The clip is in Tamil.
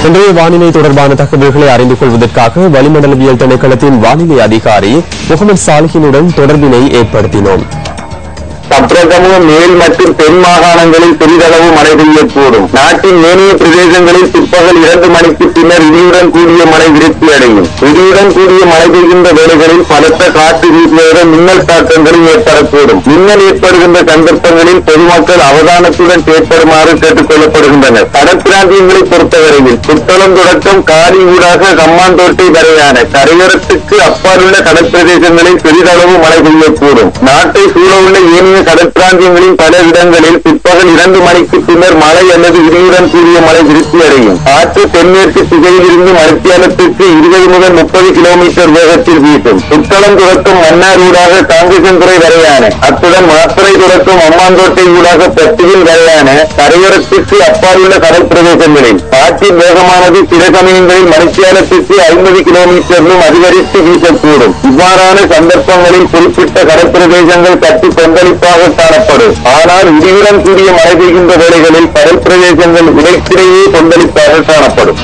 இன்றைய வானிலை தொடர்பான தகவல்களை அறிந்து கொள்வதற்காக வளிமண்டலவியல் திணைக்களத்தின் வானிலை அதிகாரி முகமது சாலிஹினுடன் தொடர்பினை ஏற்படுத்தினோம். சப்ரகமுக மேல் மற்றும் தென் மாகாணங்களில் பெரிதளவு மழை பெய்யக்கூடும். நாட்டின் ஏனைய பிரதேசங்களில் பிற்பகல் 2 மணிக்கு பின்னர் இடியுடன் கூடிய மழை விருத்தியடையும். இடியுடன் கூடிய மழை பெய்கின்ற வேளைகளில் பலத்த காற்று வீசுவதுடன் மின்னல் தாக்கங்களும் ஏற்படக்கூடும். மின்னல் ஏற்படுகின்ற சந்தர்ப்பங்களில் பொதுமக்கள் அவதானத்துடன் செயற்படுமாறு கேட்டுக் கொள்ளப்படுகின்றனர். கடற்பிராந்தியங்களை பொறுத்தவரையில் புத்தளம் தொடக்கம் காலி ஊடாக கம்மாந்தோட்டை வரையான கரையோரத்துக்கு அப்பாலுள்ள கடற்பிரதேசங்களில் பெரிதளவு மழை பெய்யக்கூடும். நாட்டை சூழவுள்ள ஏனைய கடற்பிராந்தியங்களின் பல இடங்களில் பிற்பகல் 2 மணிக்கு பின்னர் மழை அல்லது இடியுடன் கூடிய மழை விருத்தியடையும். காற்று தென்மேற்கு திசையில் இருந்து மணித்தியாலத்திற்கு 20 முதல் 30 கிலோமீட்டர் வேகத்தில் வீசும். புத்தளம் தொடக்கம் மன்னார் ஊடாக காங்கேசன்துறை வரையான, அத்துடன் மாத்தறை தொடக்கம் அம்மாந்தோட்டை ஊடாக பத்தியில் வரையான கரையோரத்திற்கு அப்பாலுள்ள கடல் பிரதேசங்களில் காற்றின் வேகமானது சில சமயங்களில் மணித்தியாலத்திற்கு 50 கிலோமீட்டரிலும் அதிகரித்து வீசக்கூடும். இவ்வாறான சந்தர்ப்பங்களில் குறிப்பிட்ட கடற்பிரதேசங்கள் கட்டி கொந்தளிப்பாக காணப்படும். ஆனால் இடியுடன் கூடிய மழை பெய்கின்ற வேளைகளில் கடல் பிரதேசங்கள் இடைக்கிடையே கொந்தளிப்பாக காணப்படும்.